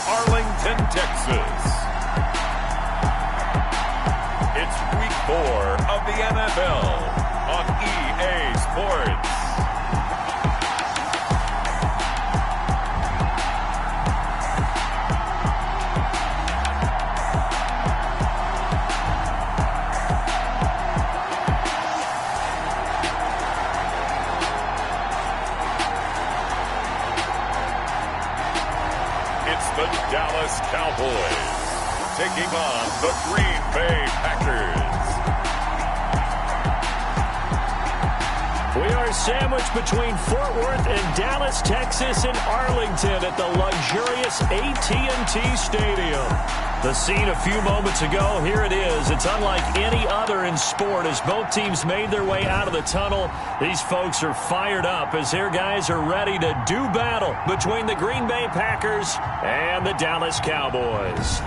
Arlington, Texas. It's week 4 of the NFL on EA Sports. The Dallas Cowboys taking on the Green Bay Packers. We are sandwiched between Fort Worth and Dallas, Texas, and Arlington at the luxurious AT&T Stadium. The scene a few moments ago, here it is. It's unlike any other in sport as both teams made their way out of the tunnel. These folks are fired up as their guys are ready to do battle between the Green Bay Packers and the Dallas Cowboys.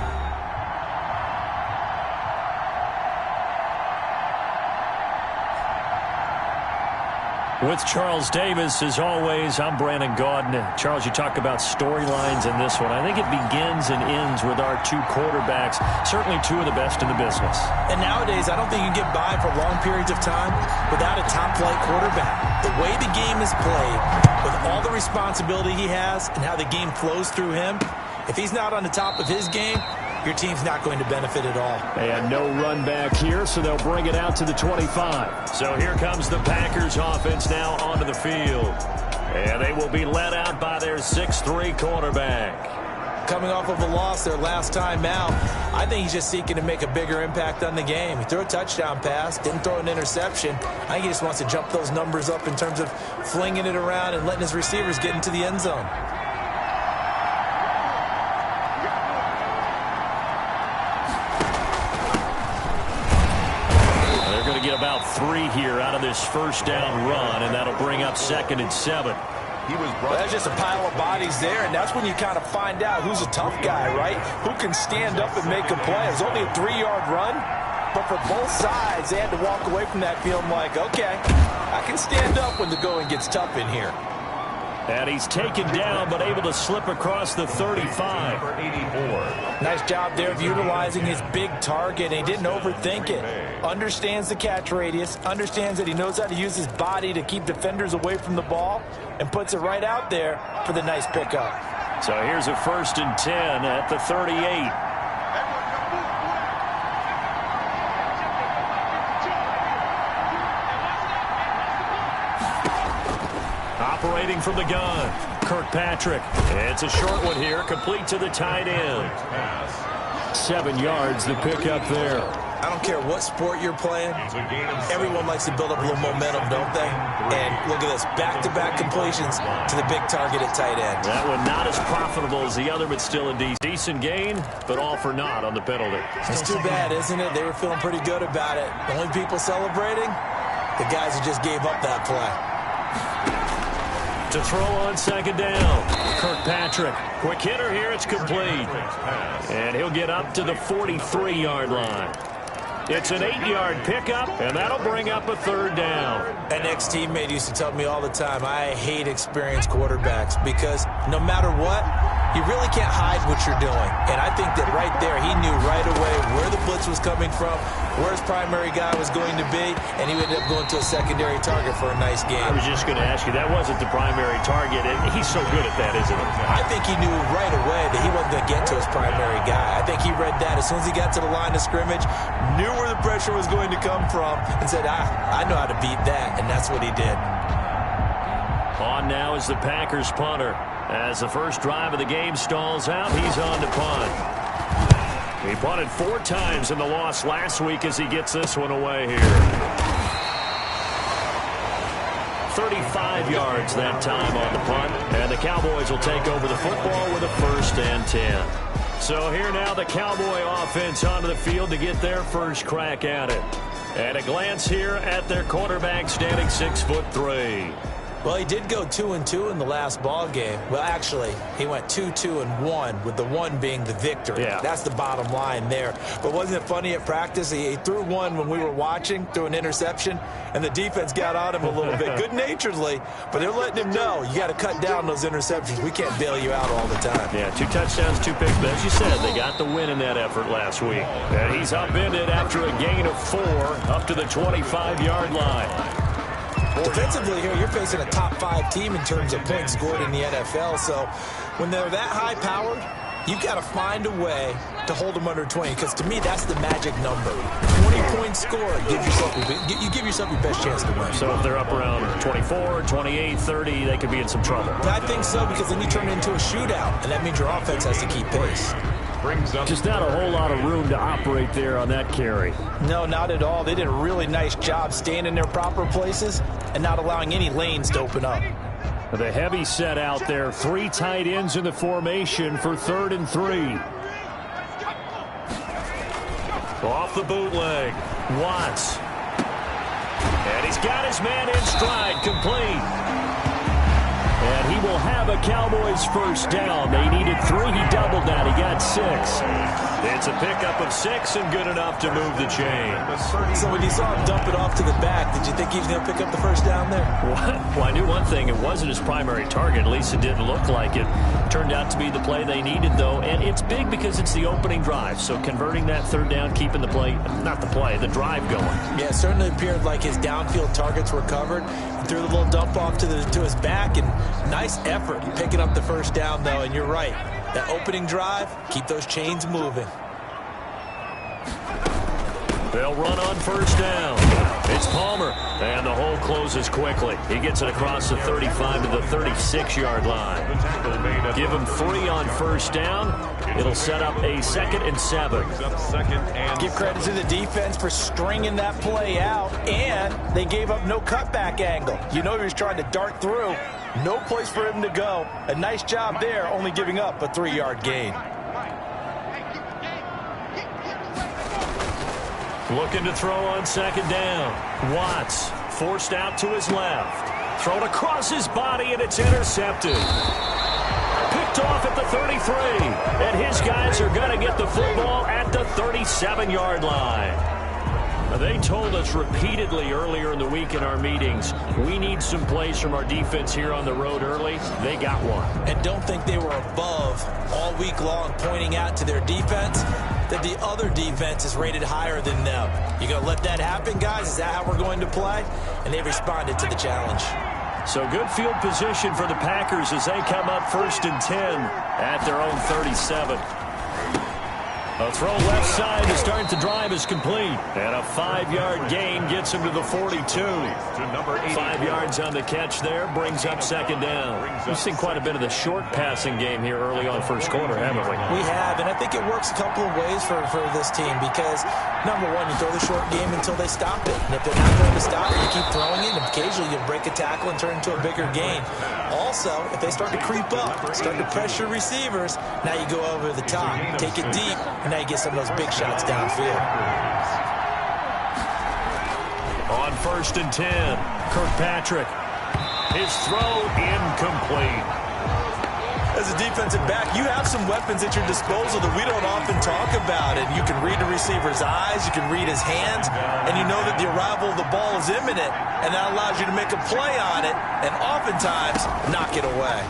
With Charles Davis, as always, I'm Brandon Gaudin. Charles, you talk about storylines in this one. I think it begins and ends with our two quarterbacks, certainly two of the best in the business. And nowadays, I don't think you can get by for long periods of time without a top-flight quarterback. The way the game is played, with all the responsibility he has and how the game flows through him, if he's not on the top of his game, your team's not going to benefit at all. And no run back here, so they'll bring it out to the 25. So here comes the Packers offense now onto the field. And they will be led out by their 6'3" quarterback. Coming off of a loss their last time out, I think he's just seeking to make a bigger impact on the game. He threw a touchdown pass, didn't throw an interception. I think he just wants to jump those numbers up in terms of flinging it around and letting his receivers get into the end zone. Get about 3 here out of this first down run, and that'll bring up 2nd and 7. That's just a pile of bodies there, and that's when you kind of find out who's a tough guy, right? Who can stand up and make a play. It's only a 3-yard run, but for both sides, they had to walk away from that feeling like, okay, I can stand up when the going gets tough in here. And he's taken down, but able to slip across the 35. Nice job there of utilizing his big target, and he didn't overthink it. Understands the catch radius, understands that he knows how to use his body to keep defenders away from the ball, and puts it right out there for the nice pickup. So here's a 1st and 10 at the 38. Operating from the gun, Kirkpatrick. It's a short one here, complete to the tight end. 7 yards, the pickup there. I don't care what sport you're playing. Everyone likes to build up a little momentum, don't they? And look at this, back-to-back completions to the big target at tight end. That one not as profitable as the other, but still a decent gain, but all for naught on the penalty. It's too bad, isn't it? They were feeling pretty good about it. The only people celebrating, the guys who just gave up that play. To throw on 2nd down, Kirkpatrick. Quick hitter here, it's complete. And he'll get up to the 43-yard line. It's an 8-yard pickup, and that'll bring up a 3rd down. An ex-teammate used to tell me all the time, I hate experienced quarterbacks because no matter what, you really can't hide what you're doing. And I think that right there, he knew right away where the blitz was coming from, where his primary guy was going to be, and he ended up going to a secondary target for a nice game. I was just going to ask you, that wasn't the primary target. He's so good at that, isn't he? I think he knew right away that he wasn't going to get to his primary guy. I think he read that as soon as he got to the line of scrimmage, knew where the pressure was going to come from, and said, I know how to beat that, and that's what he did. On now is the Packers punter. As the first drive of the game stalls out, he's on to punt. He punted 4 times in the loss last week as he gets this one away here. 35 yards that time on the punt, and the Cowboys will take over the football with a 1st and 10. So here now the Cowboy offense onto the field to get their first crack at it. And a glance here at their quarterback standing 6'3". Well, he did go 2-2 in the last ball game. Well, actually, he went 2-2-1, with the 1 being the victory. Yeah. That's the bottom line there. But wasn't it funny at practice? He threw one when we were watching, threw an interception, and the defense got on him a little bit, good-naturedly. But they're letting him know, you got to cut down those interceptions. We can't bail you out all the time. Yeah, 2 touchdowns, 2 picks. But as you said, they got the win in that effort last week. And he's upended after a gain of 4 up to the 25-yard line. Defensively here, you're facing a top 5 team in terms of points scored in the NFL. So when they're that high-powered, you've got to find a way to hold them under 20, because to me, that's the magic number. 20 points scored, you give yourself your best chance to win. So if they're up around 24, 28, 30, they could be in some trouble. I think so, because then you turn it into a shootout, and that means your offense has to keep pace. Just not a whole lot of room to operate there on that carry. No, not at all. They did a really nice job staying in their proper places and not allowing any lanes to open up. The heavy set out there. 3 tight ends in the formation for 3rd and 3. Off the bootleg. Watts. And he's got his man in stride, complete. And he will have a Cowboys first down. They needed 3. He doubled that. He got 6. It's a pickup of 6 and good enough to move the chain. So when you saw him dump it off to the back, did you think he was going to pick up the first down there? Well, I knew one thing. It wasn't his primary target. At least it didn't look like it. Turned out to be the play they needed, though. And it's big because it's the opening drive. So converting that 3rd down, keeping the play, not the play, the drive going. Yeah, it certainly appeared like his downfield targets were covered. He threw the little dump off to his back, and nice effort picking up the first down, though. And you're right. That opening drive, keep those chains moving. They'll run on first down. It's Palmer, and the hole closes quickly. He gets it across the 35 to the 36-yard line. Give him 3 on first down. It'll set up a 2nd and 7. Give credit to the defense for stringing that play out, and they gave up no cutback angle. You know he was trying to dart through. No place for him to go. A nice job there, only giving up a 3-yard gain. Looking to throw on 2nd down. Watts forced out to his left. Thrown across his body, and it's intercepted. Picked off at the 33. And his guys are going to get the football at the 37-yard line. They told us repeatedly earlier in the week in our meetings, we need some plays from our defense here on the road early. They got one. And don't think they were above all week long pointing out to their defense that the other defense is rated higher than them. You going to let that happen, guys? Is that how we're going to play? And they responded to the challenge. So good field position for the Packers as they come up 1st and 10 at their own 37. A throw left side to start the drive is complete. And a 5-yard gain gets him to the 42. 5 yards on the catch there brings up 2nd down. We've seen quite a bit of the short passing game here early on first quarter, haven't we? We have, and I think it works a couple of ways for this team because, number one, you throw the short game until they stop it. And if they're not going to stop it, you keep throwing it, and occasionally you break a tackle and turn it into a bigger gain. Also, if they start to creep up, start to pressure receivers, now you go over the top, take it deep, and now you get some of those big shots downfield. On 1st and 10, Kirkpatrick. His throw incomplete. As a defensive back, you have some weapons at your disposal that we don't often talk about. And you can read the receiver's eyes, you can read his hands, and you know that the arrival of the ball is imminent, and that allows you to make a play on it and oftentimes knock it away.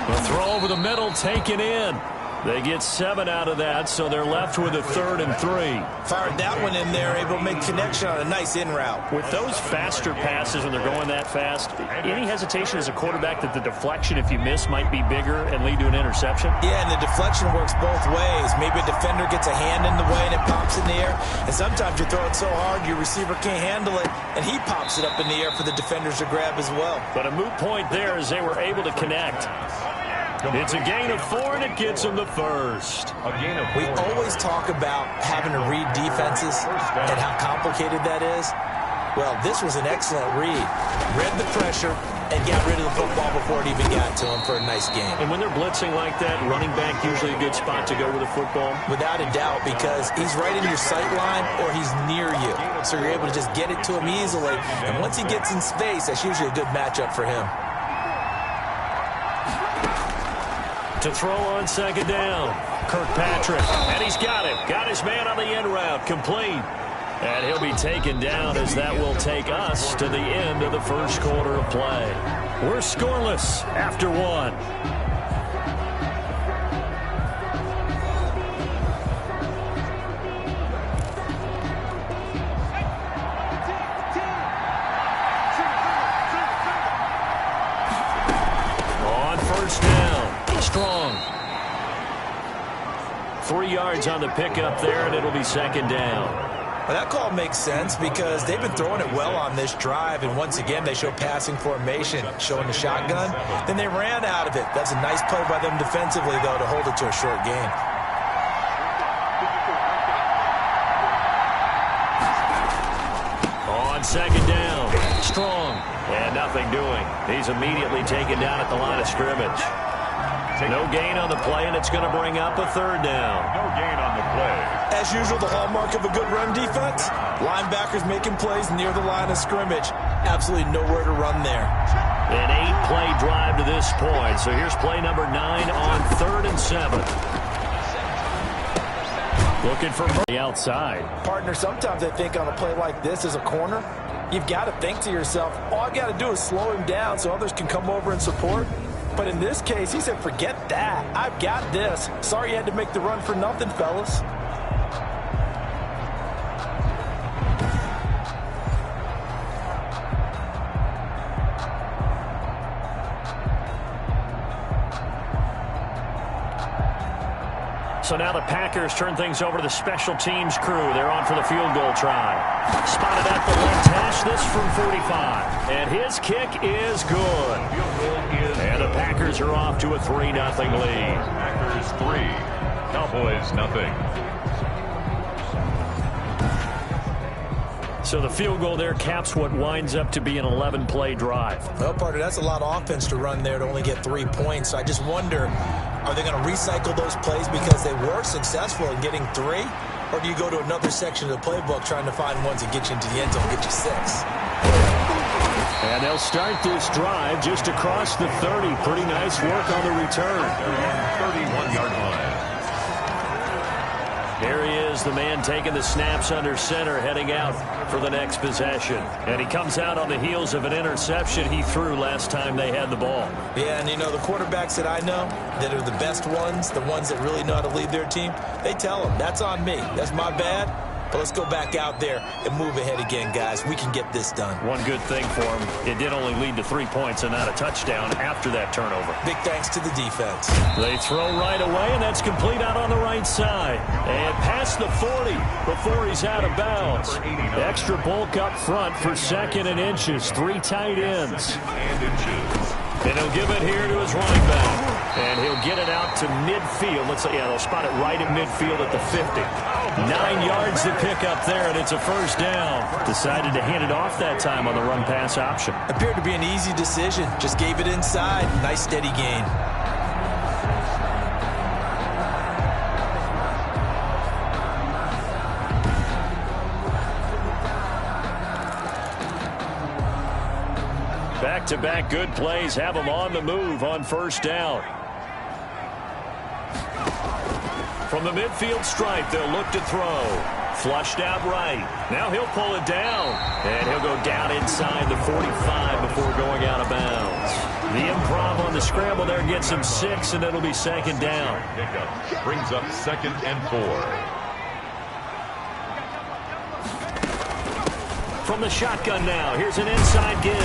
The throw over the middle taken in. They get 7 out of that, so they're left with a 3rd and 3. Fired that one in there, able to make connection on a nice in route. With those faster passes when they're going that fast, any hesitation as a quarterback that the deflection, if you miss, might be bigger and lead to an interception? Yeah, and the deflection works both ways. Maybe a defender gets a hand in the way and it pops in the air. And sometimes you throw it so hard your receiver can't handle it, and he pops it up in the air for the defenders to grab as well. But a moot point there as they were able to connect. It's a gain of 4, and it gets them the first. We always talk about having to read defenses and how complicated that is. Well, this was an excellent read. Read the pressure, and got rid of the football before it even got to him for a nice game. And when they're blitzing like that, running back usually a good spot to go with the football? Without a doubt, because he's right in your sight line or he's near you. So you're able to just get it to him easily. And once he gets in space, that's usually a good matchup for him. To throw on second down, Kirkpatrick. And he's got it. Got his man on the end route. Complete. And he'll be taken down as that will take us to the end of the first quarter of play. We're scoreless after one. On first down, Strong. 3 yards on the pickup there, and it'll be second down. Well, that call makes sense because they've been throwing it well on this drive, and once again, they show passing formation, showing the shotgun. Then they ran out of it. That's a nice play by them defensively, though, to hold it to a short gain. On second down, Strong. And nothing doing. He's immediately taken down at the line of scrimmage. No gain on the play, and it's going to bring up a third down. No gain on the play. As usual, the hallmark of a good run defense, linebackers making plays near the line of scrimmage. Absolutely nowhere to run there. An 8-play drive to this point. So here's play number 9 on 3rd and 7. Looking for the outside. Partner, sometimes I think on a play like this as a corner, you've got to think to yourself, all I got to do is slow him down so others can come over and support. But in this case, he said, forget that. I've got this. Sorry you had to make the run for nothing, fellas. So now the Packers turn things over to the special teams crew. They're on for the field goal try. Spotted at the left hash, this from 45. And his kick is good. And the Packers are off to a 3-0 lead. Packers 3, Cowboys nothing. So the field goal there caps what winds up to be an 11-play drive. Well, partner, that's a lot of offense to run there to only get 3 points. So I just wonder, are they going to recycle those plays because they were successful in getting 3? Or do you go to another section of the playbook trying to find ones that get you into the end zone and get you 6? And they'll start this drive just across the 30. Pretty nice work on the return. 31-yard line. Here he is, the man taking the snaps under center, heading out for the next possession. And he comes out on the heels of an interception he threw last time they had the ball. Yeah, and you know, the quarterbacks that I know that are the best ones, the ones that really know how to lead their team, they tell them, that's on me. That's my bad. But let's go back out there and move ahead again, guys. We can get this done. One good thing for him, it did only lead to 3 points and not a touchdown after that turnover. Big thanks to the defense. They throw right away, and that's complete out on the right side. And past the 40 before he's out of bounds. Extra bulk up front for 2nd and inches. 3 tight ends. And he'll give it here to his running back. And he'll get it out to midfield. They'll spot it right at midfield at the 50. 9 yards to pick up there, and it's a first down. Decided to hand it off that time on the run-pass option. Appeared to be an easy decision. Just gave it inside. Nice steady gain. Back-to-back good plays have them on the move on first down. From the midfield stripe, they'll look to throw. Flushed out right. Now he'll pull it down. And he'll go down inside the 45 before going out of bounds. The improv on the scramble there gets him 6, and it'll be second down. Pickup brings up 2nd and 4. From the shotgun now, here's an inside give.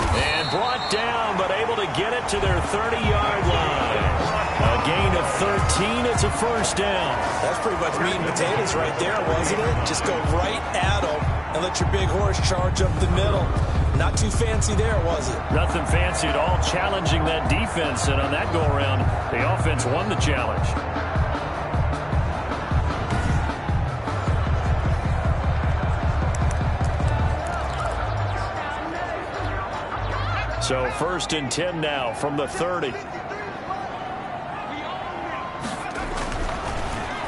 And brought down, but able to get it to their 30-yard line. A gain of 13, it's a first down. That's pretty much meat and potatoes right there, wasn't it? Just go right at them and let your big horse charge up the middle. Not too fancy there, was it? Nothing fancy at all, challenging that defense. And on that go-around, the offense won the challenge. So 1st and 10 now from the 30.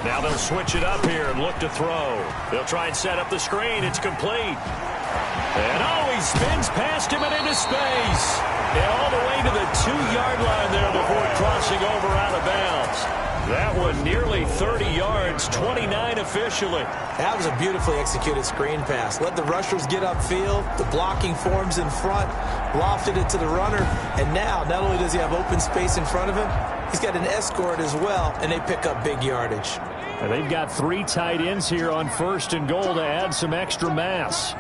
Now they'll switch it up here and look to throw. They'll try and set up the screen. It's complete. And he spins past him and into space. And all the way to the 2-yard line there before crossing over out of bounds. That one nearly 30 yards, 29 officially. That was a beautifully executed screen pass. Let the rushers get upfield. The blocking forms in front. Lofted it to the runner. And now, not only does he have open space in front of him, he's got an escort as well, and they pick up big yardage. And they've got 3 tight ends here on 1st and goal to add some extra mass.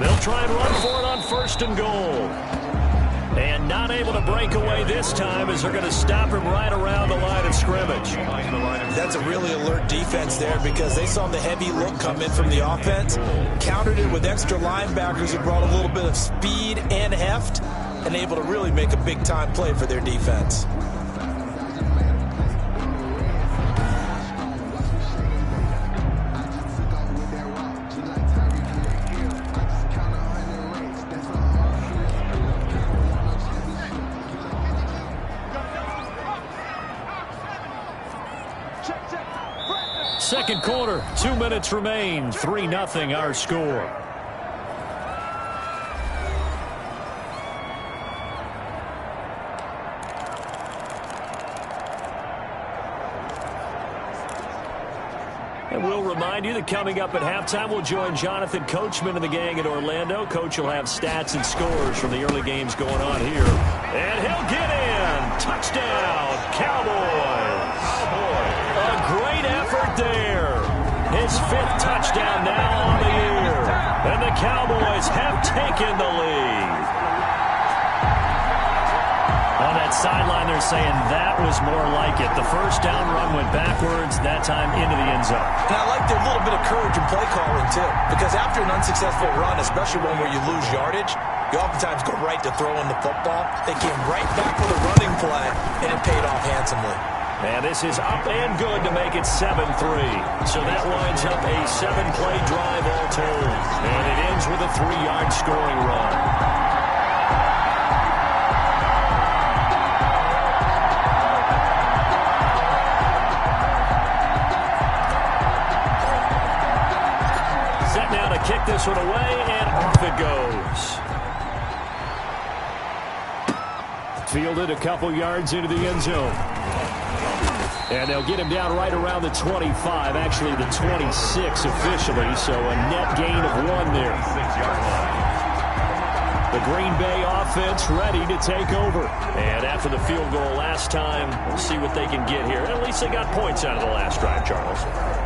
They'll try and run for it on 1st and goal. And not able to break away this time as they're going to stop him right around the line of scrimmage. That's a really alert defense there because they saw the heavy look come in from the offense, countered it with extra linebackers who brought a little bit of speed and heft, and able to really make a big-time play for their defense. Second quarter, 2 minutes remain, 3-0 our score. And we'll remind you that coming up at halftime, we'll join Jonathan Coachman and the gang in Orlando. Coach will have stats and scores from the early games going on here. And he'll get in. Touchdown, Cowboys. A great effort there. His 5th touchdown now on the year. And the Cowboys have taken the lead. On that sideline, they're saying that was more like it. The first down run went backwards, that time into the end zone. And I like their little bit of courage in play calling, too. Because after an unsuccessful run, especially one where you lose yardage, you oftentimes go right to throwing the football. They came right back with a running play, and it paid off handsomely. And this is up and good to make it 7-3. So that winds up a 7-play drive all told. And it ends with a 3-yard scoring run. Set now to kick this one away, and off it goes. Fielded a couple yards into the end zone. And they'll get him down right around the 25, actually the 26 officially, so a net gain of 1 there. The Green Bay offense ready to take over. And after the field goal last time, we'll see what they can get here. At least they got points out of the last drive, Charles.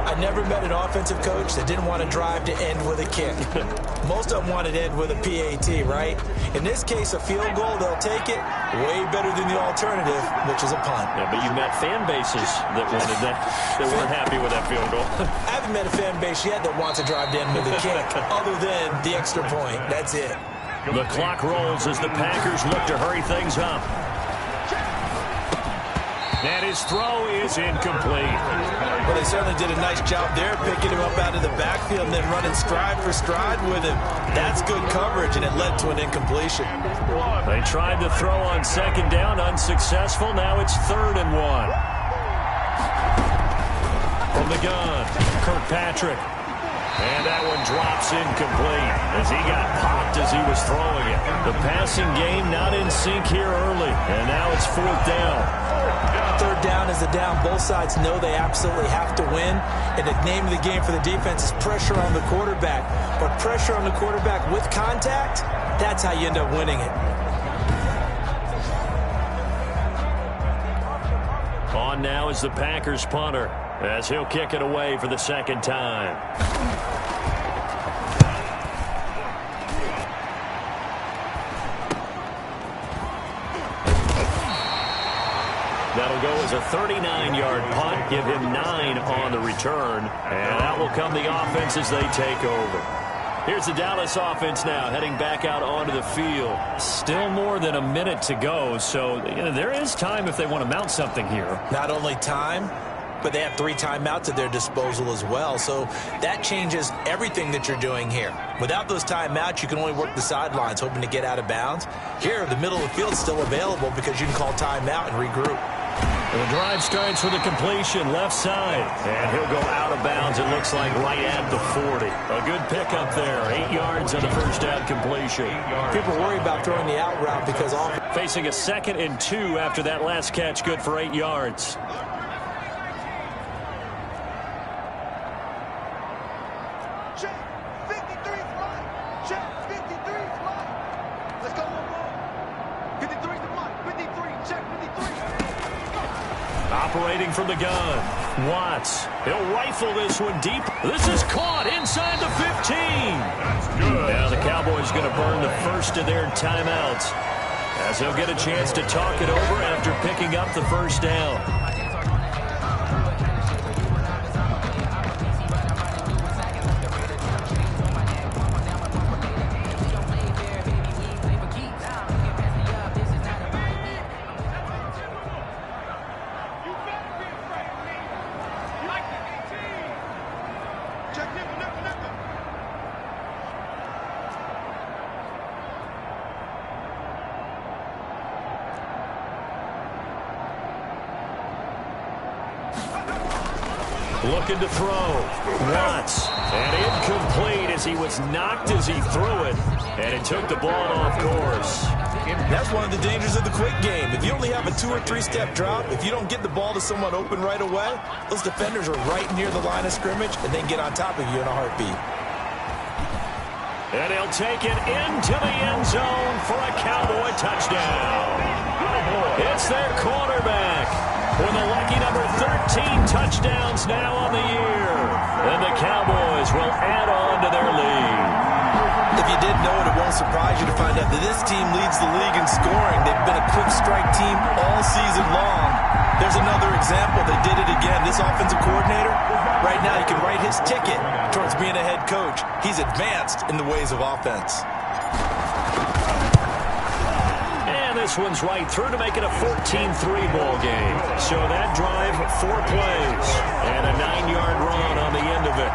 I never met an offensive coach that didn't want to drive to end with a kick. Most of them wanted to end with a PAT, right? In this case, a field goal, they'll take it. Way better than the alternative, which is a punt. Yeah, but you've met fan bases that wanted that, that weren't happy with that field goal. I haven't met a fan base yet that wants to drive to end with a kick, other than the extra point. That's it. The clock rolls as the Packers look to hurry things up. And his throw is incomplete. Well, they certainly did a nice job there, picking him up out of the backfield and then running stride for stride with him. That's good coverage, and it led to an incompletion. They tried to throw on second down, unsuccessful. Now it's 3rd and 1. From the gun, Kirkpatrick. And that one drops incomplete as he got popped as he was throwing it. The passing game not in sync here early. And now it's 4th down. 3rd down is the down. Both sides know they absolutely have to win. And the name of the game for the defense is pressure on the quarterback. But pressure on the quarterback with contact, that's how you end up winning it. On now is the Packers punter as he'll kick it away for the 2nd time. That'll It'll go as a 39-yard punt, give him 9 on the return. And that will come the offense as they take over. Here's the Dallas offense now, heading back out onto the field. Still more than a minute to go, so there is time if they want to mount something here. Not only time, but they have 3 timeouts at their disposal as well, so that changes everything that you're doing here. Without those timeouts, you can only work the sidelines, hoping to get out of bounds. Here, the middle of the field is still available because you can call timeout and regroup. The drive starts with a completion left side, and he'll go out of bounds, it looks like, right at the 40. A good pickup there, 8 yards on the first down completion. People worry about throwing the out route because facing a 2nd and 2 after that last catch, good for 8 yards. Check, 53's right. Check, 53's right. Let's go one more. 53's the right. 53, check 53. Operating from the gun, Watts. He'll rifle this one deep. This is caught inside the 15. That's good. Now the Cowboys going to burn the first of their timeouts as they'll get a chance to talk it over after picking up the first down. Looking to throw. Watts. And incomplete as he was knocked as he threw it. And it took the ball off course. That's one of the dangers of the quick game. If you only have a 2- or 3-step drop, if you don't get the ball to someone open right away, those defenders are right near the line of scrimmage and they can get on top of you in a heartbeat. And he'll take it into the end zone for a Cowboy touchdown. It's their quarterback with a lucky number 13 touchdowns now on the year. And the Cowboys will add on to their lead. If you didn't know it, it won't surprise you to find out that this team leads the league in scoring. They've been a quick strike team all season long. There's another example. They did it again. This offensive coordinator, right now, he can write his ticket towards being a head coach. He's advanced in the ways of offense. And this one's right through to make it a 14-3 ball game. So that drive, 4 plays, and a 9-yard run on the end of it.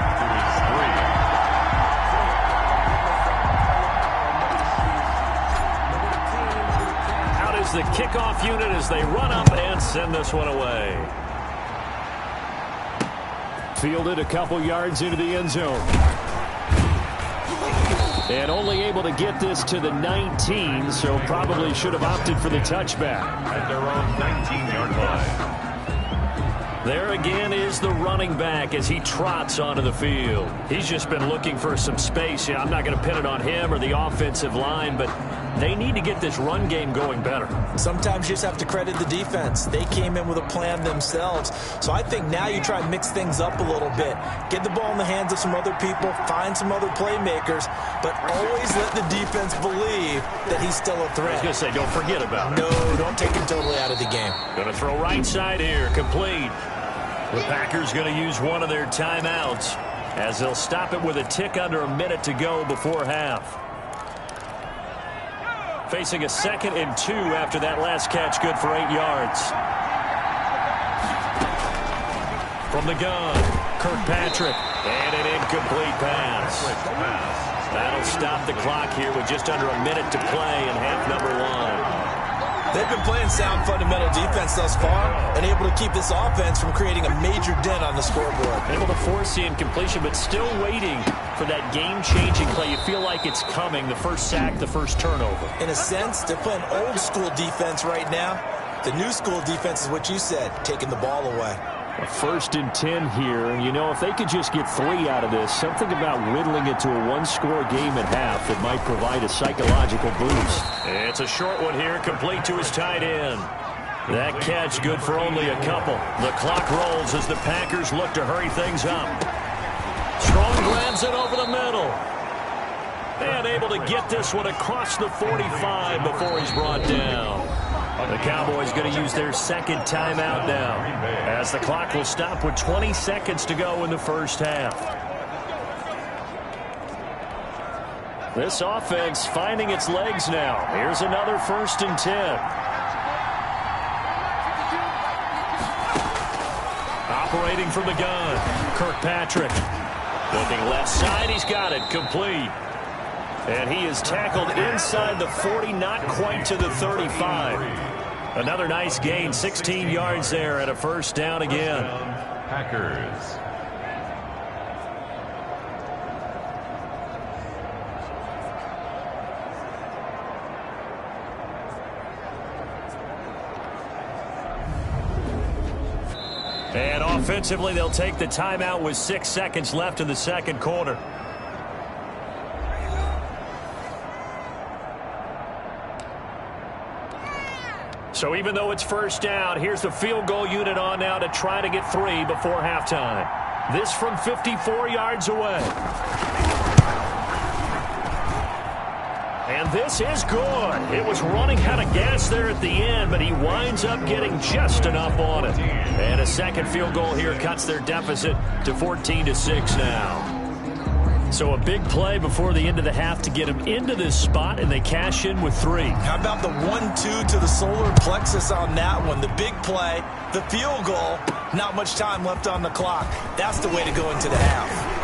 The kickoff unit as they run up and send this one away. Fielded a couple yards into the end zone. And only able to get this to the 19, so probably should have opted for the touchback. At their own 19-yard line. There again is the running back as he trots onto the field. He's just been looking for some space. Yeah, I'm not going to pin it on him or the offensive line, but they need to get this run game going better. Sometimes you just have to credit the defense. They came in with a plan themselves. So I think now you try and mix things up a little bit. Get the ball in the hands of some other people, find some other playmakers, but always let the defense believe that he's still a threat. I was going to say, don't forget about it. No, don't take him totally out of the game. Going to throw right side here, complete. The Packers going to use one of their timeouts as they'll stop it with a tick under a minute to go before half. Facing a 2nd and 2 after that last catch, good for 8 yards. From the gun, Kirkpatrick, and an incomplete pass. That'll stop the clock here with just under a minute to play in half number 1. They've been playing sound fundamental defense thus far and able to keep this offense from creating a major dent on the scoreboard. Able to force the incompletion, but still waiting for that game-changing play. You feel like it's coming, the first sack, the first turnover. In a sense, they're playing old-school defense right now. The new school defense is what you said, taking the ball away. A 1st and 10 here, and you know, if they could just get 3 out of this, something about whittling it to a 1-score game at half that might provide a psychological boost. It's a short one here, complete to his tight end. That catch good for only a couple. The clock rolls as the Packers look to hurry things up. Strong grabs it over the middle. And able to get this one across the 45 before he's brought down. The Cowboys going to use their second timeout now, as the clock will stop with 20 seconds to go in the first half. This offense finding its legs now. Here's another 1st and 10. Operating from the gun, Kirkpatrick. Looking left side, he's got it, complete. And he is tackled inside the 40, not quite to the 35. Another nice gain, 16 yards there and a 1st down again. Packers. And offensively, they'll take the timeout with 6 seconds left in the second quarter. So even though it's 1st down, here's the field goal unit on now to try to get 3 before halftime. This from 54 yards away. And this is good. It was running out of gas there at the end, but he winds up getting just enough on it. And a second field goal here cuts their deficit to 14-6 now. So a big play before the end of the half to get him into this spot, and they cash in with 3. How about the 1-2 to the solar plexus on that one? The big play, the field goal, not much time left on the clock. That's the way to go into the half.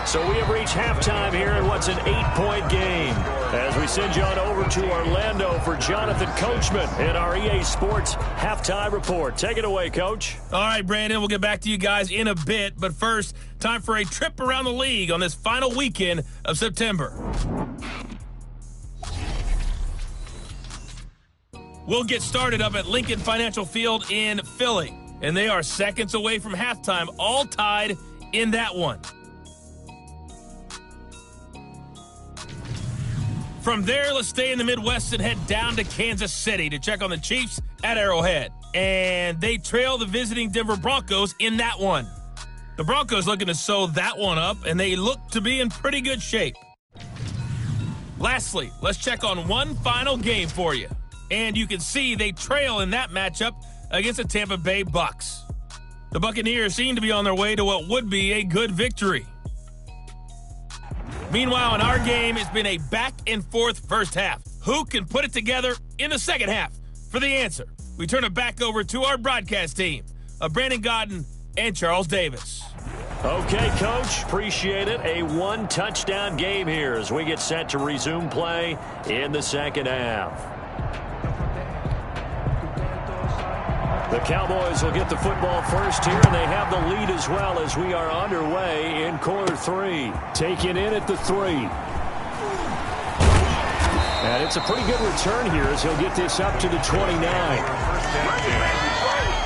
So we have reached halftime here in what's an 8-point game. As we send you on over to Orlando for Jonathan Coachman in our EA Sports Halftime Report. Take it away, Coach. All right, Brandon, we'll get back to you guys in a bit. But first, time for a trip around the league on this final weekend of September. We'll get started up at Lincoln Financial Field in Philly. And they are seconds away from halftime, all tied in that one. From there, let's stay in the Midwest and head down to Kansas City to check on the Chiefs at Arrowhead. And they trail the visiting Denver Broncos in that one. The Broncos looking to sew that one up, and they look to be in pretty good shape. Lastly, let's check on one final game for you. And you can see they trail in that matchup against the Tampa Bay Bucks. The Buccaneers seem to be on their way to what would be a good victory. Meanwhile, in our game, it's been a back-and-forth first half. Who can put it together in the second half? For the answer, we turn it back over to our broadcast team of Brandon Godden and Charles Davis. Okay, Coach, appreciate it. A 1-touchdown game here as we get set to resume play in the second half. The Cowboys will get the football first here, and they have the lead as well as we are underway in quarter 3. Taken in at the 3. And it's a pretty good return here as he'll get this up to the 29.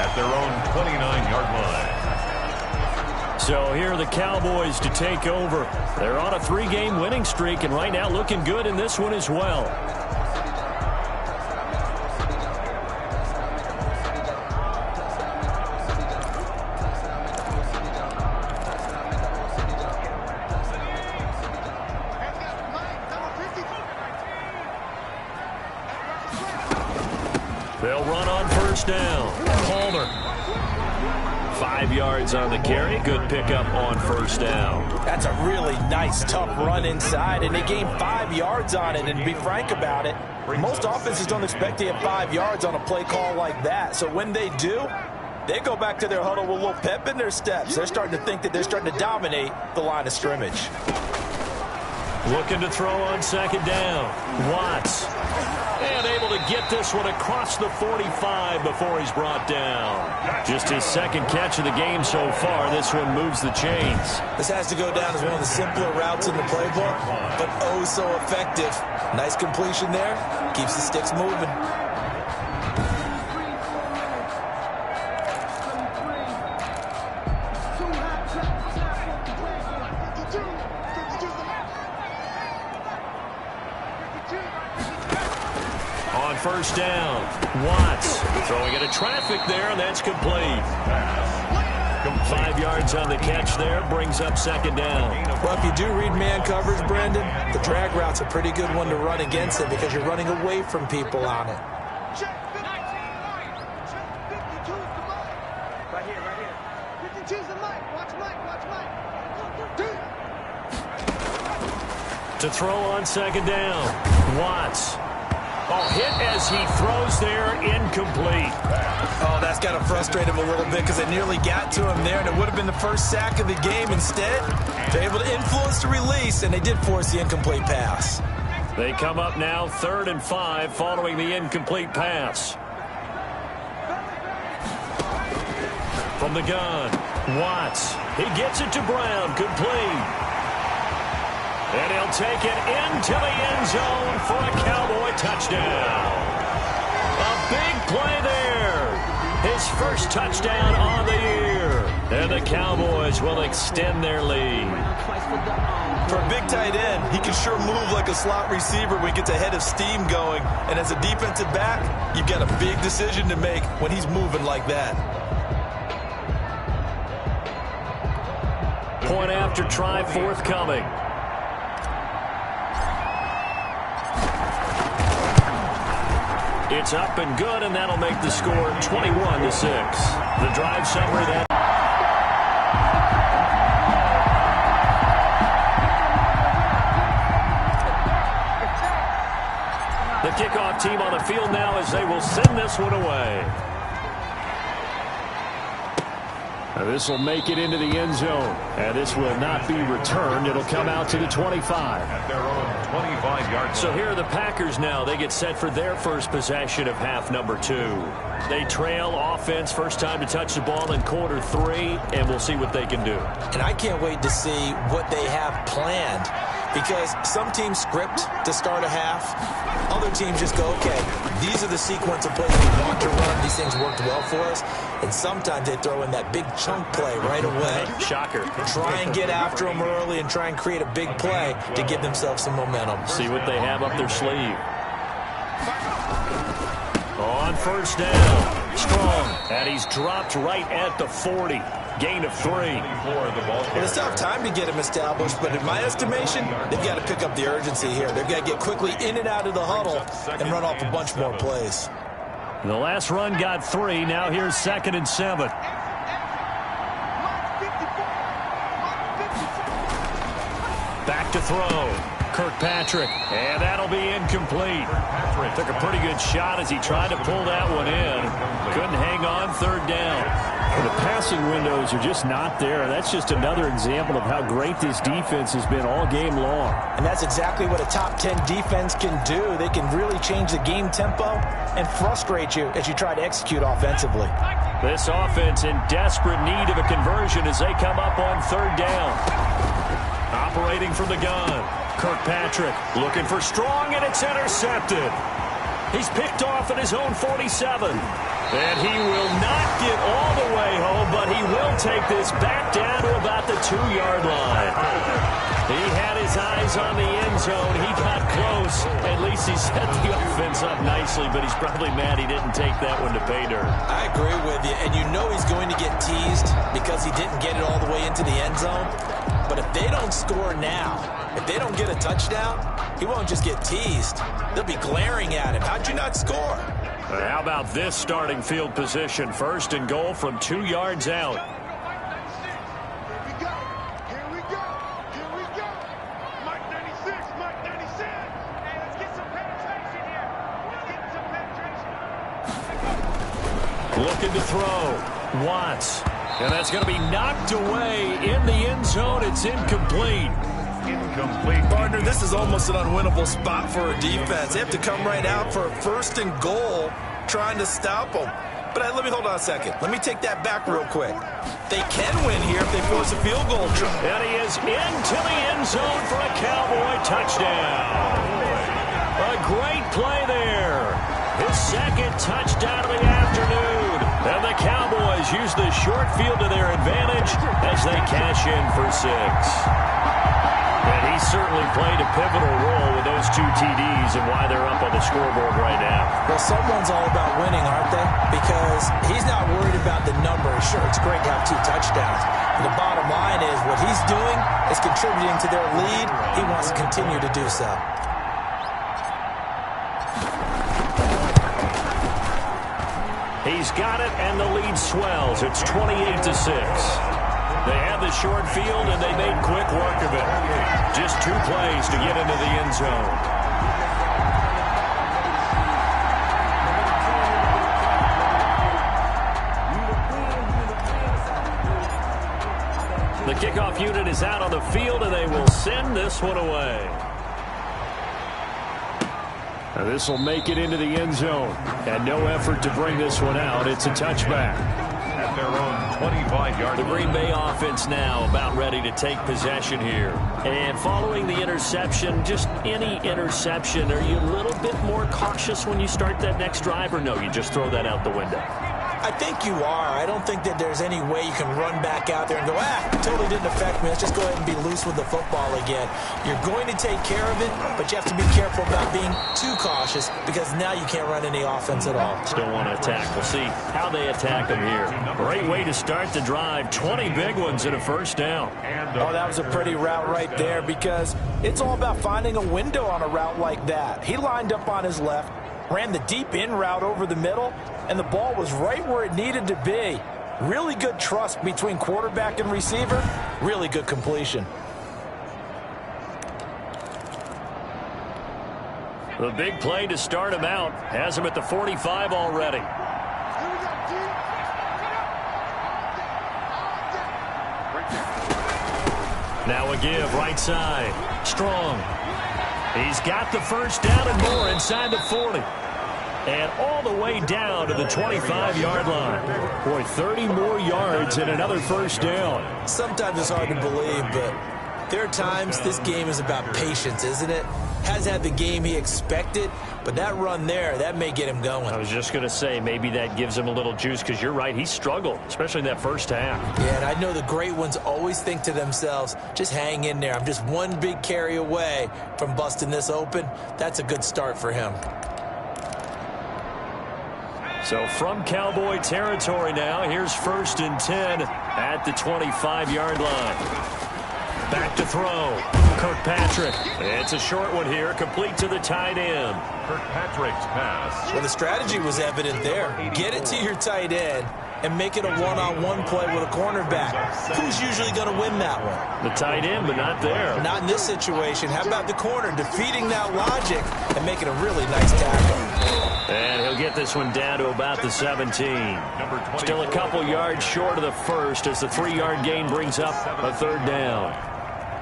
At their own 29-yard line. So here are the Cowboys to take over. They're on a 3-game winning streak, and right now looking good in this one as well. They'll run on first down. Palmer. 5 yards on the carry. Good pickup on first down. That's a really nice, tough run inside, and they gained 5 yards on it. And to be frank about it, most offenses don't expect to get 5 yards on a play call like that. So when they do, they go back to their huddle with a little pep in their steps. They're starting to think that they're starting to dominate the line of scrimmage. Looking to throw on second down. Watts. And able to get this one across the 45 before he's brought down. Just his second catch of the game so far. This one moves the chains. This has to go down as one of the simpler routes in the playbook, but oh so effective. Nice completion there. Keeps the sticks moving. First down. Watts throwing into traffic there, and that's complete. 5 yards on the catch there, brings up second down. Well, if you do read man coverage, Brendan, the drag route's a pretty good one to run against it because you're running away from people on it. Check 52. Check 52 is the mic. Right here. 52 is the mic. Watch Mike. To throw on second down, Watts. Oh, hit as he throws there, incomplete. Oh, that's got to frustrate him a little bit because they nearly got to him there, and it would have been the first sack of the game. Instead, they're able to influence the release, and they did force the incomplete pass. They come up now 3rd and 5 following the incomplete pass. From the gun, Watts. He gets it to Brown, complete. And he'll take it into the end zone for a Cowboy touchdown. A big play there. His first touchdown on the year. And the Cowboys will extend their lead. For a big tight end, he can sure move like a slot receiver when he gets a head of steam going. And as a defensive back, you've got a big decision to make when he's moving like that. Point after try forthcoming. It's up and good, and that'll make the score 21-6. The drive summary that. The kickoff team on the field now as they will send this one away. This will make it into the end zone, and this will not be returned. It'll come out to the 25. At their own 25-yard. So here are the Packers now. They get set for their first possession of half number 2. They trail offense, first time to touch the ball in quarter 3, and we'll see what they can do. And I can't wait to see what they have planned because some teams script to start a half. Other teams just go, okay, these are the sequence of plays we want to run. These things worked well for us. And sometimes they throw in that big chunk play right away. Shocker. Try and get after them early and try and create a big play to give themselves some momentum. See what they have up their sleeve. On first down, Strong. And he's dropped right at the 40. Gain of 3. Well, it's tough time to get him established, but in my estimation, they've got to pick up the urgency here. They've got to get quickly in and out of the huddle and run off a bunch more plays. The last run got 3. Now here's 2nd and 7. Back to throw. Kirkpatrick. And that'll be incomplete. Took a pretty good shot as he tried to pull that one in. Couldn't hang on 3rd down. The passing windows are just not there. That's just another example of how great this defense has been all game long. And that's exactly what a top 10 defense can do. They can really change the game tempo and frustrate you as you try to execute offensively. This offense in desperate need of a conversion as they come up on 3rd down. Operating from the gun. Kirkpatrick looking for Strong, and it's intercepted. He's picked off at his own 47. And he will not get all the way home, but he will take this back down to about the 2-yard line. He had his eyes on the end zone. He got close. At least he set the offense up nicely, but he's probably mad he didn't take that one to pay dirt. I agree with you, and you know he's going to get teased because he didn't get it all the way into the end zone. But if they don't score now, if they don't get a touchdown, he won't just get teased. They'll be glaring at him. How'd you not score? How about this starting field position? 1st and goal from 2 yards out. Here we go. Mike 96. Hey, let's get some penetration here. Looking to throw. Watts. And that's going to be knocked away in the end zone. It's incomplete. Partner, this is almost an unwinnable spot for a defense. They have to come right out for a 1st and goal trying to stop them. But let me hold on a second. Let me take that back real quick. They can win here if they force a field goal. And he is into the end zone for a Cowboy touchdown. A great play there. His 2nd touchdown of the afternoon. And the Cowboys use the short field to their advantage as they cash in for 6. And he certainly played a pivotal role with those 2 TDs and why they're up on the scoreboard right now. Well, someone's all about winning, aren't they? Because he's not worried about the numbers. Sure, it's great to have 2 touchdowns. But the bottom line is what he's doing is contributing to their lead. He wants to continue to do so. He's got it, and the lead swells. It's 28-6. They have the short field, and they made quick work of it. Just 2 plays to get into the end zone. The kickoff unit is out on the field, and they will send this one away. This will make it into the end zone. And no effort to bring this one out. It's a touchback. At their own 25-yard line. The Green Bay offense now about ready to take possession here. And following the interception, just any interception, are you a little bit more cautious when you start that next drive, or no, you just throw that out the window? I think you are. I don't think that there's any way you can run back out there and go, totally didn't affect me. Let's just go ahead and be loose with the football again. You're going to take care of it, but you have to be careful about being too cautious because now you can't run any offense at all. Still want to attack. We'll see how they attack them here. Great way to start the drive. 20 big ones and a first down. Oh, that was a pretty route right there because it's all about finding a window on a route like that. He lined up on his left, ran the deep in route over the middle, and the ball was right where it needed to be. Really good trust between quarterback and receiver. Really good completion. The big play to start him out has him at the 45 already. Now a give, right side. Strong. He's got the first down and more inside the 40. And all the way down to the 25-yard line. Boy, 30 more yards and another first down. Sometimes it's hard to believe, but there are times this game is about patience, isn't it? Has had the game he expected, but that run there, that may get him going. I was just going to say, maybe that gives him a little juice because you're right, he struggled, especially in that first half. Yeah, and I know the great ones always think to themselves, just hang in there. I'm just one big carry away from busting this open. That's a good start for him. So from Cowboy territory now, here's 1st and 10 at the 25-yard line. Back to throw. Kirkpatrick. It's a short one here, complete to the tight end. Kirkpatrick's pass. Well, the strategy was evident there. Get it to your tight end and make it a one-on-one play with a cornerback. Who's usually going to win that one? The tight end, but not there. Not in this situation. How about the corner defeating that logic and making a really nice tackle? And he'll get this one down to about the 17. Still a couple yards short of the first as the 3-yard gain brings up a 3rd down.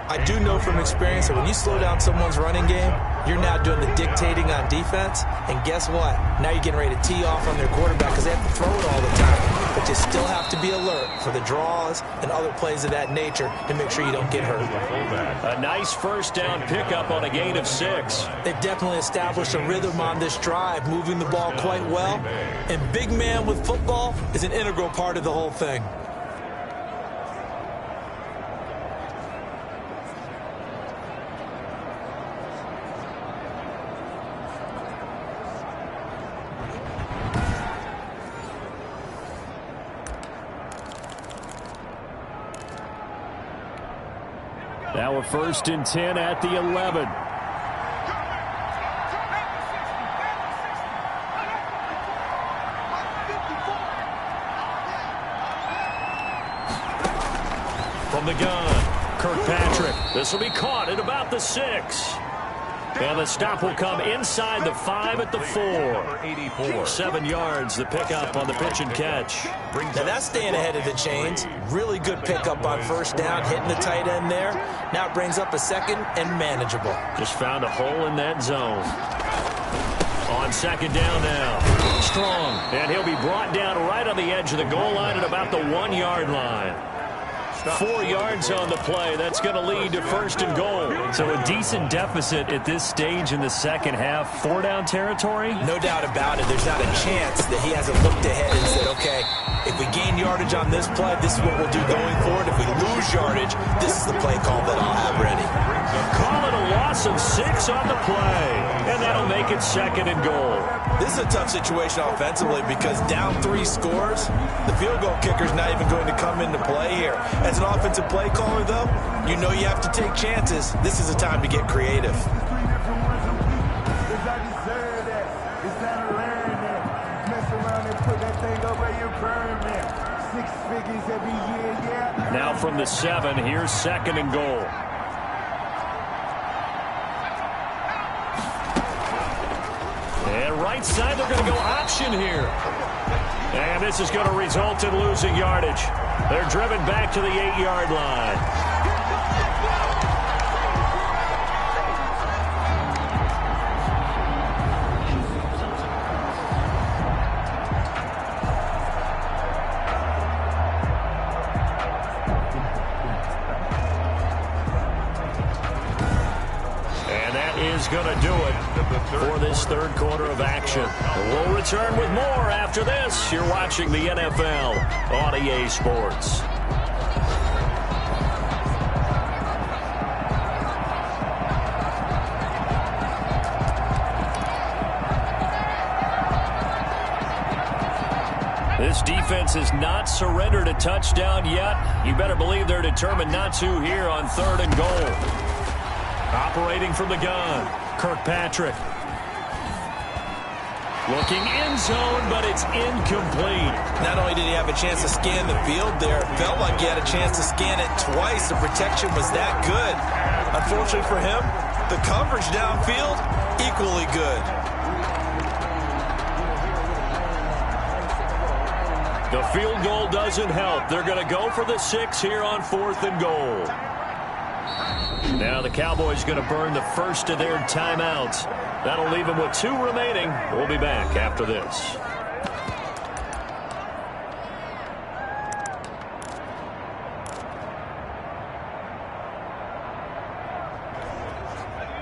I do know from experience that when you slow down someone's running game, you're now doing the dictating on defense. And guess what? Now you're getting ready to tee off on their quarterback because they have to throw it all the time. But you still have to be alert for the draws and other plays of that nature to make sure you don't get hurt. A nice first down pickup on a gain of 6. They've definitely established a rhythm on this drive, moving the ball quite well. And big man with football is an integral part of the whole thing. Now a 1st and 10 at the 11. From the gun, Kirkpatrick. This will be caught at about the 6. And the stop will come inside the 5 at the 4. 7 yards, the pickup on the pitch and catch. Now that's staying ahead of the chains. Really good pickup on first down, hitting the tight end there. Now it brings up a 2nd and manageable. Just found a hole in that zone. On 2nd down now. Strong. And he'll be brought down right on the edge of the goal line at about the 1-yard line. 4 yards on the play. That's going to lead to 1st and goal. So a decent deficit at this stage in the second half. 4-down territory? No doubt about it. There's not a chance that he hasn't looked ahead and said, okay, if we gain yardage on this play, this is what we'll do going forward. If we lose yardage, this is the play call that I'll have ready. Call it a loss of 6 on the play, and that'll make it 2nd and goal. This is a tough situation offensively because down 3 scores, the field goal kicker's not even going to come into play here. As an offensive play caller, though, you know you have to take chances. This is a time to get creative. Now from the 7, here's 2nd and goal. And right side, they're going to go option here. And this is going to result in losing yardage. They're driven back to the 8-yard line. Going to do it for this 3rd quarter of action. We'll return with more after this. You're watching the NFL on EA Sports. This defense has not surrendered a touchdown yet. You better believe they're determined not to here on 3rd and goal. Operating from the gun, Kirkpatrick. Looking end zone, but it's incomplete. Not only did he have a chance to scan the field there, it felt like he had a chance to scan it twice. The protection was that good. Unfortunately for him, the coverage downfield, equally good. The field goal doesn't help. They're going to go for the 6 here on 4th and goal. Now the Cowboys going to burn the first of their timeouts. That'll leave them with 2 remaining. We'll be back after this.